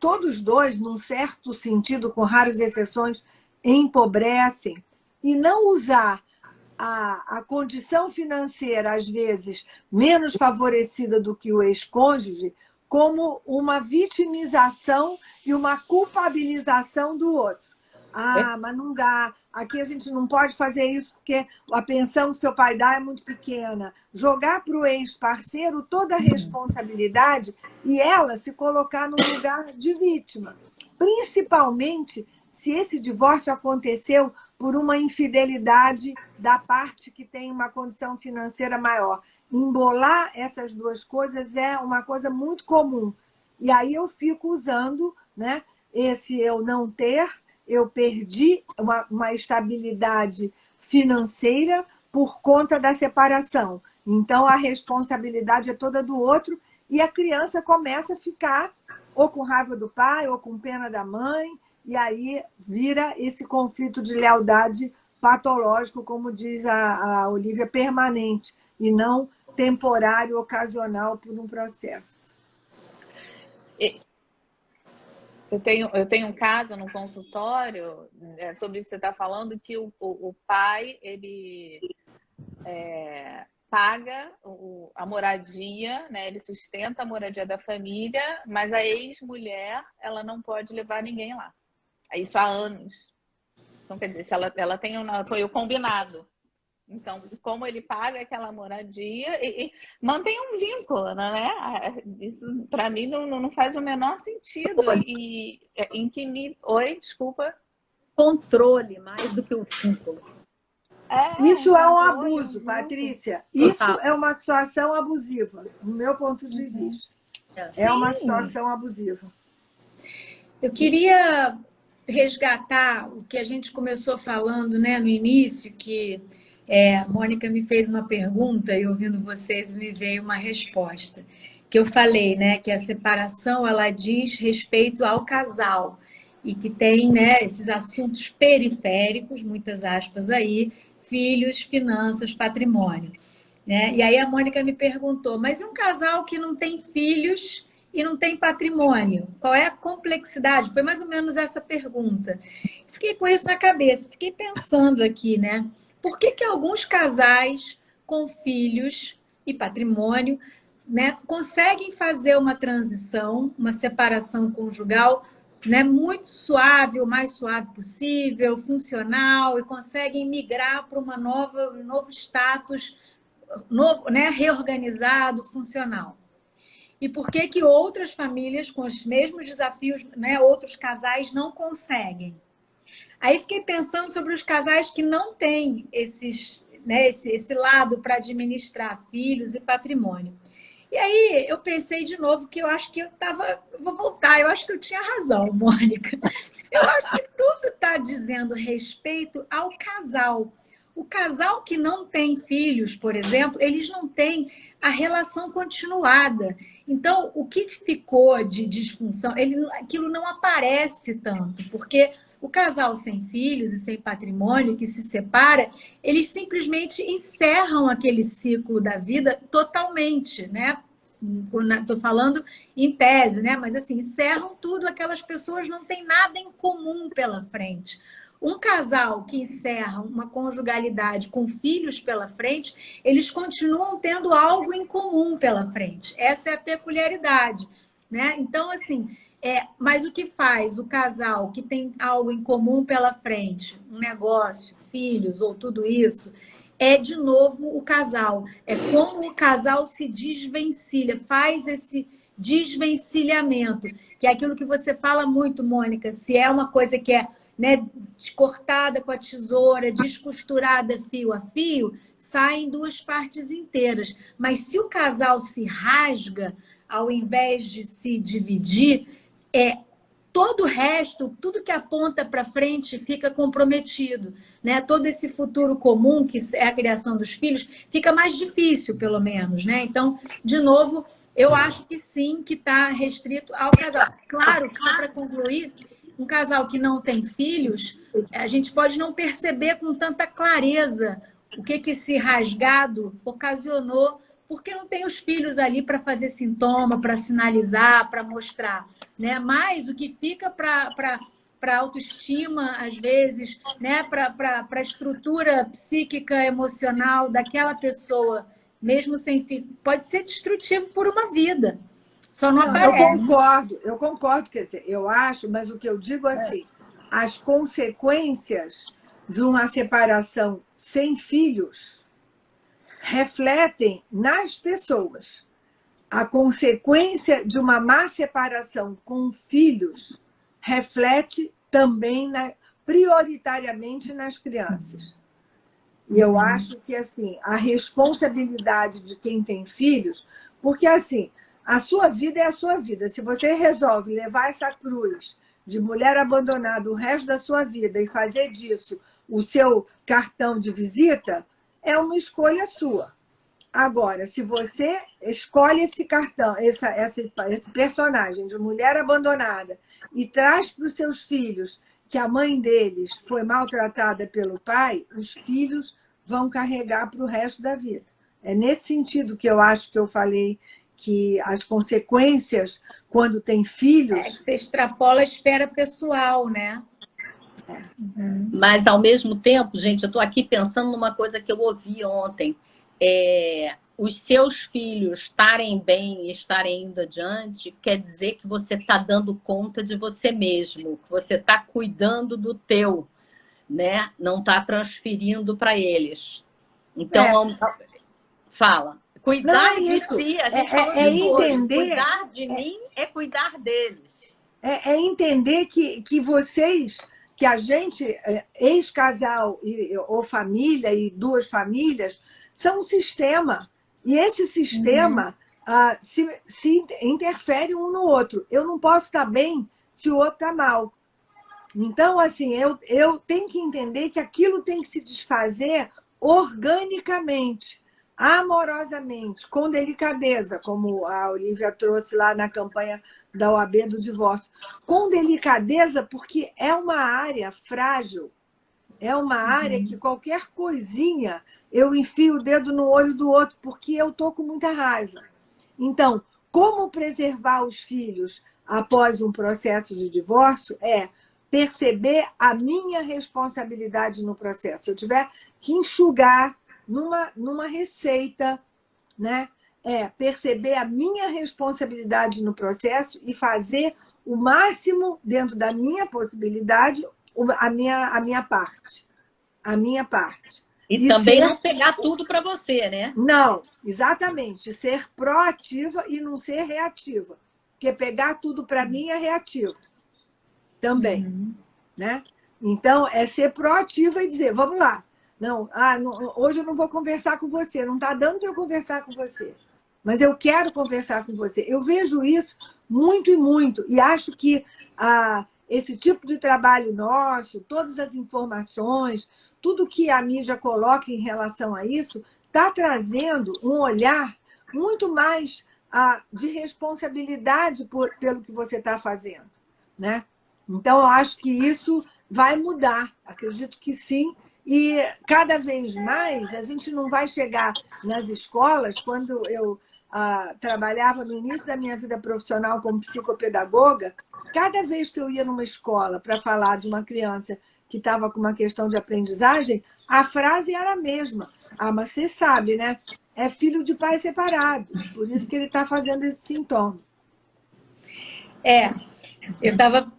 S2: todos dois, num certo sentido, com raras exceções, empobrecem, e não usar a condição financeira, às vezes, menos favorecida do que o ex-cônjuge, como uma vitimização e uma culpabilização do outro. Mas não dá. Aqui a gente não pode fazer isso porque a pensão que seu pai dá é muito pequena. Jogar para o ex-parceiro toda a responsabilidade e ela se colocar no lugar de vítima. Principalmente se esse divórcio aconteceu por uma infidelidade da parte que tem uma condição financeira maior. Embolar essas duas coisas é uma coisa muito comum. E aí eu fico usando, né, esse eu não ter, eu perdi uma estabilidade financeira por conta da separação. Então, a responsabilidade é toda do outro e a criança começa a ficar ou com raiva do pai ou com pena da mãe, e aí vira esse conflito de lealdade patológico, como diz a Olívia, permanente, e não temporário, ocasional, por um processo.
S1: Eu tenho um caso no consultório, sobre isso que você está falando, que o pai, ele paga a moradia, né? Ele sustenta a moradia da família, mas a ex-mulher, ela não pode levar ninguém lá. Isso há anos. Então, quer dizer, se ela tem foi o combinado. Então, como ele paga aquela moradia e mantém um vínculo, né? Isso, para mim, não faz o menor sentido. E em que nível... Oi, desculpa.
S3: Controle, mais do que o vínculo.
S2: Isso é um abuso, Patrícia. Isso é uma situação abusiva, do meu ponto de vista. É uma situação abusiva.
S3: Eu queria resgatar o que a gente começou falando, né, no início, que a Mônica me fez uma pergunta e ouvindo vocês me veio uma resposta. Que eu falei, né, que a separação ela diz respeito ao casal e que tem, né, esses assuntos periféricos, muitas aspas aí, filhos, finanças, patrimônio. Né? E aí a Mônica me perguntou, mas e um casal que não tem filhos e não tem patrimônio? Qual é a complexidade? Foi mais ou menos essa pergunta. Fiquei com isso na cabeça, fiquei pensando aqui, né? Por que alguns casais com filhos e patrimônio, né, conseguem fazer uma transição, uma separação conjugal, né, muito suave, o mais suave possível, funcional, e conseguem migrar para um novo status, novo, né, reorganizado, funcional? E por que outras famílias com os mesmos desafios, né, outros casais não conseguem? Aí fiquei pensando sobre os casais que não têm esse lado para administrar filhos e patrimônio. E aí eu pensei de novo que eu acho que vou voltar, eu acho que eu tinha razão, Mônica. Eu acho que tudo está dizendo respeito ao casal. O casal que não tem filhos, por exemplo, eles não têm a relação continuada. Então, o que ficou de disfunção, aquilo não aparece tanto, porque o casal sem filhos e sem patrimônio que se separa, eles simplesmente encerram aquele ciclo da vida totalmente, né? Estou falando em tese, né? Mas assim, encerram tudo, aquelas pessoas não têm nada em comum pela frente. Um casal que encerra uma conjugalidade com filhos pela frente, eles continuam tendo algo em comum pela frente. Essa é a peculiaridade, né? Então, assim, mas o que faz o casal que tem algo em comum pela frente, um negócio, filhos ou tudo isso, é de novo o casal. É como o casal se desvencilha, faz esse desvencilhamento, que é aquilo que você fala muito, Mônica, se é uma coisa que é, né, cortada com a tesoura, descosturada fio a fio, saem duas partes inteiras. Mas se o casal se rasga, ao invés de se dividir, todo o resto, tudo que aponta para frente fica comprometido, né? Todo esse futuro comum, que é a criação dos filhos, fica mais difícil, pelo menos, né? Então, de novo, eu acho que sim, que está restrito ao casal. Claro que, só para concluir, um casal que não tem filhos, a gente pode não perceber com tanta clareza o que esse rasgado ocasionou, porque não tem os filhos ali para fazer sintoma, para sinalizar, para mostrar, né? Mas o que fica para autoestima, às vezes, né? Para a estrutura psíquica, emocional daquela pessoa, mesmo sem filho, pode ser destrutivo por uma vida. Só não aparece.
S2: Eu concordo, quer dizer, eu acho, mas o que eu digo assim, as consequências de uma separação sem filhos refletem nas pessoas. A consequência de uma má separação com filhos reflete também prioritariamente nas crianças. E eu acho que assim, a responsabilidade de quem tem filhos, porque assim, a sua vida é a sua vida. Se você resolve levar essa cruz de mulher abandonada o resto da sua vida e fazer disso o seu cartão de visita, é uma escolha sua. Agora, se você escolhe esse cartão, esse personagem de mulher abandonada e traz para os seus filhos que a mãe deles foi maltratada pelo pai, os filhos vão carregar para o resto da vida. É nesse sentido que eu acho que eu falei que as consequências, quando tem filhos...
S3: que você extrapola a esfera pessoal, né?
S4: Mas, ao mesmo tempo, gente, eu estou aqui pensando numa coisa que eu ouvi ontem. Os seus filhos estarem bem e estarem indo adiante quer dizer que você está dando conta de você mesmo, que você está cuidando do teu, né? Não está transferindo para eles. Então, fala. Cuidar de si, a gente falou disso
S2: entender,
S4: hoje. Cuidar de mim é cuidar deles.
S2: É entender que vocês, que a gente, ex-casal ou família e duas famílias, são um sistema. E esse sistema se interfere um no outro. Eu não posso estar bem se o outro está mal. Então, assim, eu tenho que entender que aquilo tem que se desfazer organicamente, amorosamente, com delicadeza, como a Olivia trouxe lá na campanha da OAB do divórcio. Com delicadeza, porque é uma área frágil, é uma área que qualquer coisinha eu enfio o dedo no olho do outro, porque eu estou com muita raiva. Então, como preservar os filhos após um processo de divórcio é perceber a minha responsabilidade no processo. Se eu tiver que enxugar numa receita, né? Perceber a minha responsabilidade no processo e fazer o máximo dentro da minha possibilidade, a minha parte. A minha parte.
S4: E também não pegar tudo para você, né?
S2: Não, exatamente. Ser proativa e não ser reativa. Porque pegar tudo para mim é reativo. Também. Né? Então, é ser proativa e dizer, vamos lá. Não, hoje eu não vou conversar com você. Não está dando para eu conversar com você. Mas eu quero conversar com você. Eu vejo isso muito e muito. E acho que esse tipo de trabalho nosso, todas as informações, tudo que a mídia coloca em relação a isso, está trazendo um olhar muito mais de responsabilidade pelo que você está fazendo. Né? Então, eu acho que isso vai mudar. Acredito que sim. E cada vez mais a gente não vai chegar nas escolas. Quando eu trabalhava no início da minha vida profissional como psicopedagoga, cada vez que eu ia numa escola para falar de uma criança que estava com uma questão de aprendizagem, a frase era a mesma. Mas você sabe, né? É filho de pais separados. Por isso que ele está fazendo esse sintoma.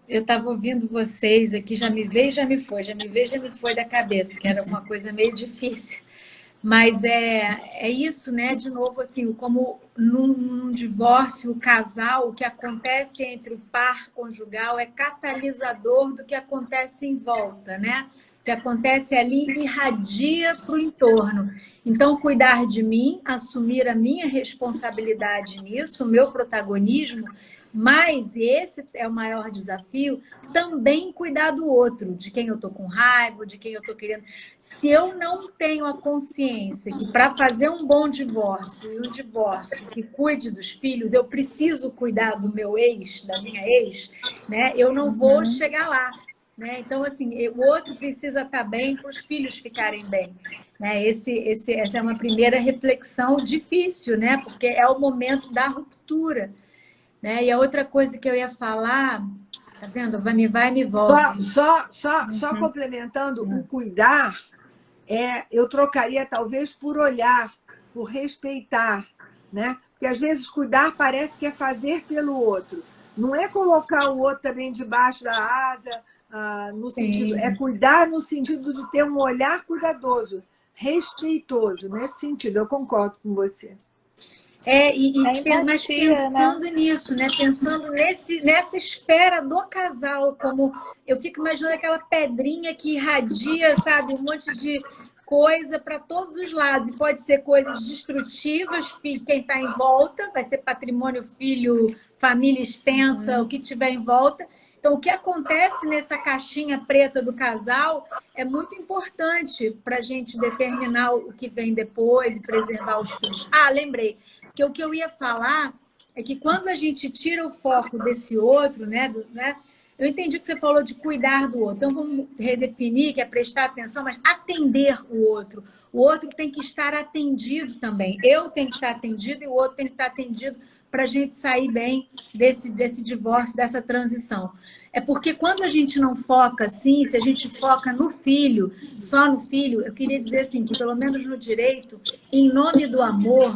S3: Eu tava ouvindo vocês aqui, já me veio, já me foi, já me veio, já me foi da cabeça, que era uma coisa meio difícil. Mas é isso, né? De novo, assim, como num divórcio, o casal, o que acontece entre o par conjugal é catalisador do que acontece em volta, né? O que acontece ali irradia para o entorno. Então, cuidar de mim, assumir a minha responsabilidade nisso, o meu protagonismo, mas esse é o maior desafio, também cuidar do outro, de quem eu estou com raiva, de quem eu estou querendo. Se eu não tenho a consciência que para fazer um bom divórcio e um divórcio que cuide dos filhos, eu preciso cuidar do meu ex, da minha ex, né? Eu não vou chegar lá. Né? Então, assim, o outro precisa estar bem para os filhos ficarem bem. Né? Essa é uma primeira reflexão difícil, né? Porque é o momento da ruptura. Né? E a outra coisa que eu ia falar, tá vendo? Vai, me volta.
S2: Só complementando, o cuidar, eu trocaria talvez por olhar, por respeitar, né? Porque às vezes cuidar parece que é fazer pelo outro. Não é colocar o outro também debaixo da asa, no sentido, é cuidar no sentido de ter um olhar cuidadoso, respeitoso, nesse sentido, eu concordo com você.
S3: Mas pensando nisso, né? Pensando nessa esfera do casal, como eu fico imaginando aquela pedrinha que irradia, sabe, um monte de coisa para todos os lados. E pode ser coisas destrutivas, quem está em volta, vai ser patrimônio, filho, família extensa, o que tiver em volta. Então, o que acontece nessa caixinha preta do casal é muito importante para a gente determinar o que vem depois e preservar os filhos. Lembrei que o que eu ia falar é que quando a gente tira o foco desse outro, né, Eu entendi que você falou de cuidar do outro. Então, vamos redefinir, que é prestar atenção, mas atender o outro. O outro tem que estar atendido também. Eu tenho que estar atendido e o outro tem que estar atendido para a gente sair bem desse divórcio, dessa transição. É porque quando a gente não foca assim, se a gente foca no filho, só no filho, eu queria dizer assim, que pelo menos no direito, em nome do amor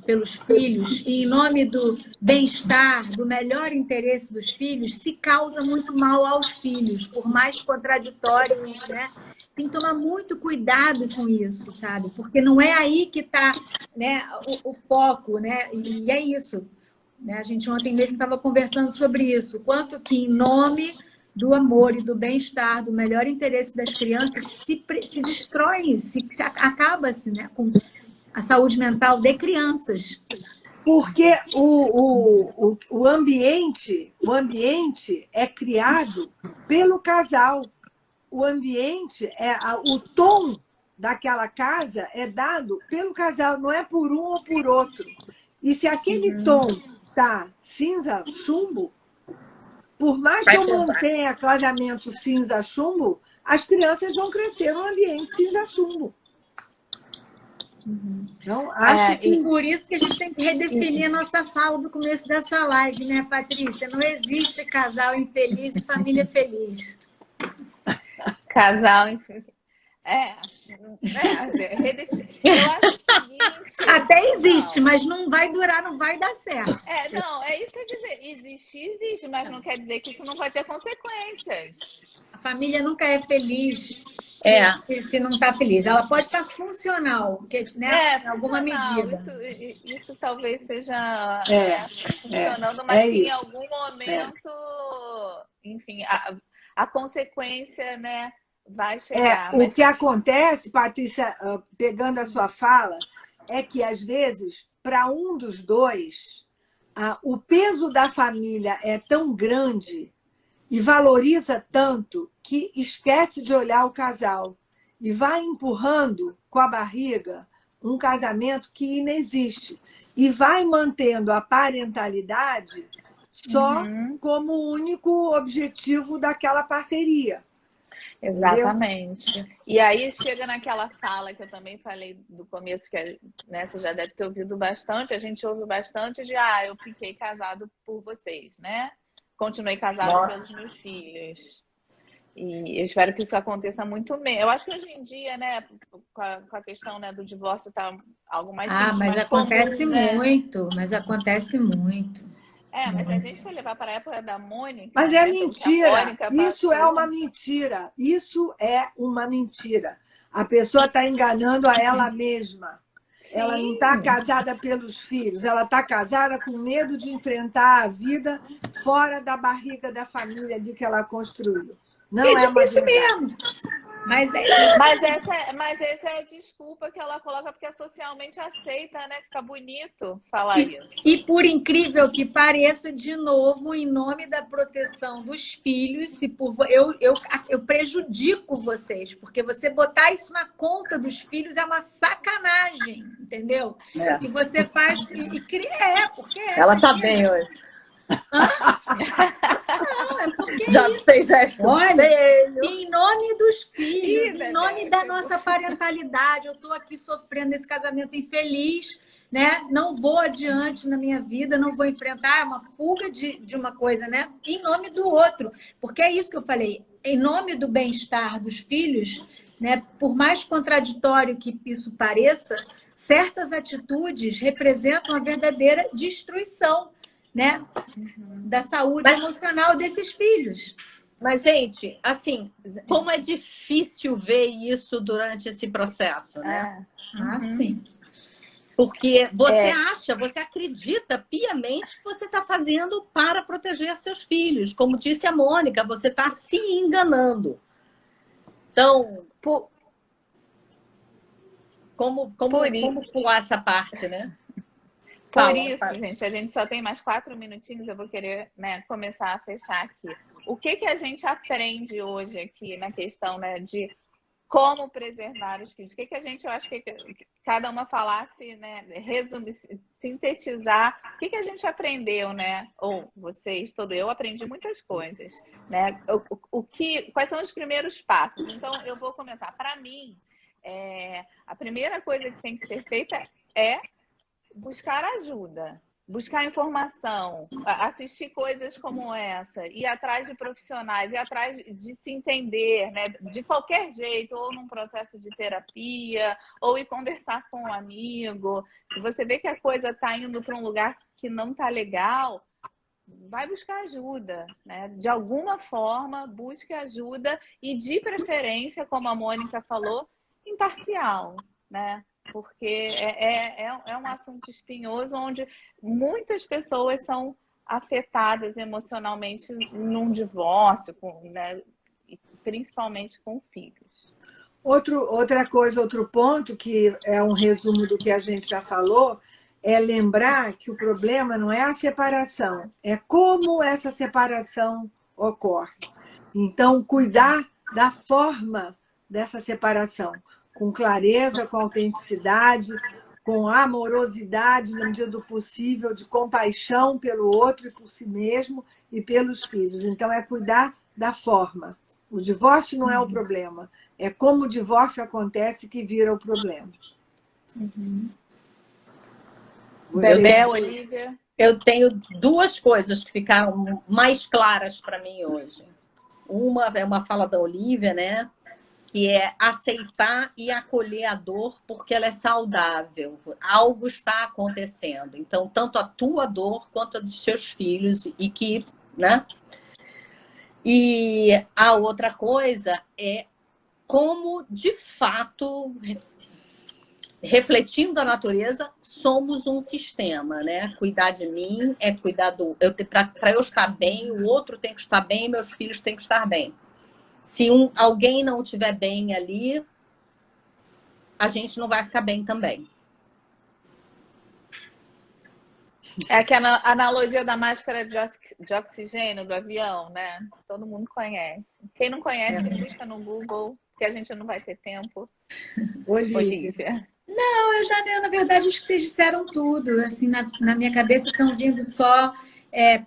S3: pelos filhos e em nome do bem-estar, do melhor interesse dos filhos, se causa muito mal aos filhos, por mais contraditório, né? Tem que tomar muito cuidado com isso, sabe? Porque não é aí que está, né, o foco, né? E é isso. Né? A gente ontem mesmo estava conversando sobre isso. Quanto que, em nome do amor e do bem-estar, do melhor interesse das crianças, se destrói, acaba-se, né, com a saúde mental de crianças.
S2: Porque o ambiente é criado pelo casal. O ambiente, o tom daquela casa é dado pelo casal, não é por um ou por outro. E se aquele tom tá cinza chumbo, por mais que eu mantenha casamento cinza chumbo, as crianças vão crescer num ambiente cinza chumbo. Então, acho que...
S3: Por isso que a gente tem que redefinir a nossa fala do começo dessa live, né, Patrícia? Não existe casal infeliz e família feliz.
S1: Casal infeliz. Eu acho o seguinte...
S3: Até existe, mas não vai durar, não vai dar certo.
S1: Não, é isso que eu ia dizer. Existe, mas não quer dizer que isso não vai ter consequências.
S3: A família nunca é feliz se não está feliz. Ela pode estar funcional, né? Em alguma medida.
S1: Isso talvez seja funcionando, mas que em algum momento, enfim, a consequência, né, vai chegar.
S2: O que acontece, Patrícia, pegando a sua fala, é que, às vezes, para um dos dois, o peso da família é tão grande e valoriza tanto que esquece de olhar o casal e vai empurrando com a barriga um casamento que inexiste e vai mantendo a parentalidade só como o único objetivo daquela parceria.
S1: Exatamente.
S2: Entendeu?
S1: E aí chega naquela fala que eu também falei do começo, que, né, você já deve ter ouvido bastante, a gente ouve bastante de eu fiquei casado por vocês, né? Continuei casado pelos meus filhos. E eu espero que isso aconteça muito menos. Eu acho que hoje em dia, né, com a questão, né, do divórcio tá algo mais simples,
S3: mas acontece
S1: comum, né?
S3: muito, mas acontece muito.
S1: Mas se a gente for levar para a época da Mônica...
S2: Mas
S1: né,
S2: mentira, isso é uma mentira. Isso é uma mentira. A pessoa está enganando a ela mesma. Sim. Ela não está casada pelos filhos, ela está casada com medo de enfrentar a vida fora da barriga da família de que ela construiu. Não é difícil mesmo.
S1: Mas essa é a desculpa que ela coloca porque é socialmente aceita, né? Fica bonito falar isso.
S3: E por incrível que pareça, de novo, em nome da proteção dos filhos, eu prejudico vocês, porque você botar isso na conta dos filhos é uma sacanagem, entendeu? E você faz porque
S4: ela tá bem hoje.
S3: Não, é porque
S4: já fez gesto.
S3: Olha, em nome dos filhos, em nome da nossa parentalidade, eu estou aqui sofrendo esse casamento infeliz, né? Não vou adiante na minha vida, não vou enfrentar uma fuga de uma coisa, né? Em nome do outro, porque é isso que eu falei, em nome do bem-estar dos filhos, né? Por mais contraditório que isso pareça, certas atitudes representam a verdadeira destruição, né, da saúde emocional desses filhos.
S4: Mas, gente, assim, como é difícil ver isso durante esse processo, né?
S3: Sim.
S4: Porque você acredita piamente que você está fazendo para proteger seus filhos. Como disse a Mônica, você está se enganando. Então, como pular essa parte, né?
S1: Por isso, gente, a gente só tem mais 4 minutinhos, eu vou querer, né, começar a fechar aqui. O que a gente aprende hoje aqui na questão, né, de como preservar os filhos? O que a gente, eu acho que cada uma falasse, né, sintetizar o que a gente aprendeu, né? Ou vocês, eu aprendi muitas coisas, né? Quais são os primeiros passos? Então, eu vou começar. Para mim, a primeira coisa que tem que ser feita é buscar ajuda. Buscar informação, assistir coisas como essa, ir atrás de profissionais, ir atrás de se entender, né? De qualquer jeito, ou num processo de terapia, ou ir conversar com um amigo. Se você vê que a coisa está indo para um lugar que não está legal, vai buscar ajuda, né? De alguma forma, busque ajuda e, de preferência, como a Mônica falou, imparcial, né? Porque é um assunto espinhoso onde muitas pessoas são afetadas emocionalmente num divórcio, né? Principalmente com filhos.
S2: Outra coisa, outro ponto, que é um resumo do que a gente já falou, é lembrar que o problema não é a separação, é como essa separação ocorre. Então, cuidar da forma dessa separação, com clareza, com autenticidade, com amorosidade, na medida do possível, de compaixão pelo outro e por si mesmo e pelos filhos. Então, é cuidar da forma. O divórcio não é o problema, é como o divórcio acontece que vira o problema.
S1: Bebel, Olivia?
S4: Eu tenho duas coisas que ficaram mais claras para mim hoje. Uma é uma fala da Olivia, né? Que é aceitar e acolher a dor porque ela é saudável. Algo está acontecendo. Então, tanto a tua dor quanto a dos seus filhos, e que, né? E a outra coisa é como, de fato, refletindo a natureza, somos um sistema, né? Cuidar de mim é cuidar do... Para eu estar bem, o outro tem que estar bem, meus filhos têm que estar bem. Se alguém não estiver bem ali, a gente não vai ficar bem também.
S1: É que a analogia da máscara de oxigênio do avião, né? Todo mundo conhece. Quem não conhece, busca no Google, que a gente não vai ter tempo. Olivia.
S3: Não, na verdade, acho que vocês disseram tudo. Assim, na minha cabeça estão vindo só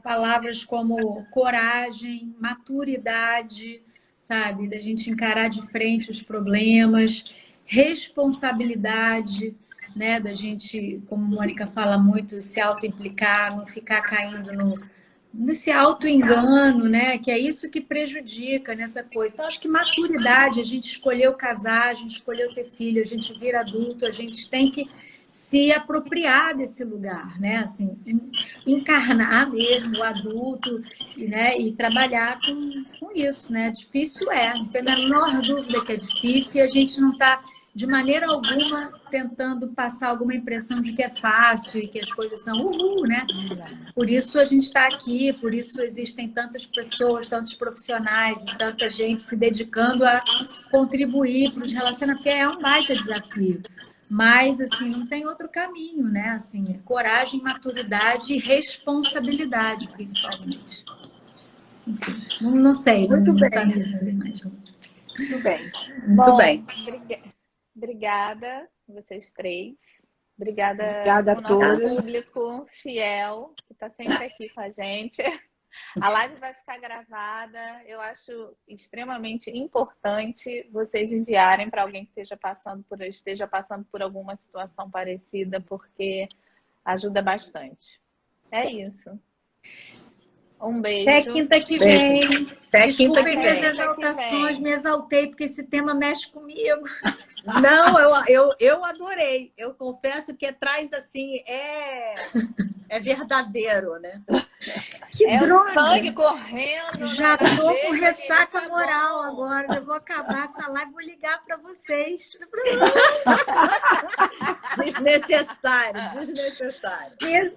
S3: palavras como coragem, maturidade, sabe? Da gente encarar de frente os problemas, responsabilidade, né? Da gente, como a Mônica fala muito, se auto-implicar, não ficar caindo nesse auto-engano, né? Que é isso que prejudica nessa coisa. Então, acho que maturidade, a gente escolheu casar, a gente escolheu ter filho, a gente vira adulto, a gente tem que se apropriar desse lugar, né? Assim, encarnar mesmo o adulto, né? E trabalhar com isso, né? Difícil não tem a menor dúvida que é difícil, e a gente não está, de maneira alguma, tentando passar alguma impressão de que é fácil e que as coisas são uhul, né? Por isso a gente está aqui, por isso existem tantas pessoas, tantos profissionais e tanta gente se dedicando a contribuir para os relacionamentos, porque é um baita desafio. Mas, assim, não tem outro caminho, né? Assim, coragem, maturidade e responsabilidade, principalmente. Enfim, não sei.
S2: Muito
S3: não
S2: bem.
S3: Tá mais.
S2: Muito bem.
S4: Muito bem.
S1: Obrigada, vocês três. Obrigada
S2: a
S1: ao nosso
S2: todas.
S1: público fiel, que está sempre aqui com a gente. A live vai ficar gravada. Eu acho extremamente importante vocês enviarem para alguém que esteja passando por alguma situação parecida, porque ajuda bastante. É isso. Um beijo.
S3: Até quinta que vem.
S4: Até quinta que
S3: Desculpem
S4: vem.
S3: minhas exaltações, me exaltei, porque esse tema mexe comigo.
S4: Não, eu adorei. Eu confesso que traz assim, é verdadeiro, né?
S3: Que droga!
S1: O sangue correndo.
S3: Já tô com ressaca moral agora. Já vou acabar essa live, vou ligar para vocês.
S4: Desnecessário.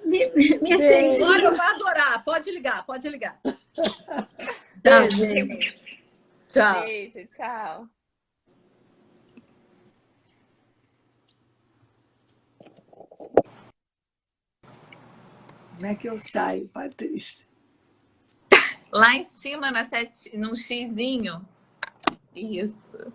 S3: Me acendi.
S4: Agora eu vou adorar. Pode ligar.
S3: Tchau, gente.
S4: Tchau.
S1: Beijo, tchau.
S2: Como é que eu saio, Patrícia?
S1: Lá em cima, num xizinho. Isso.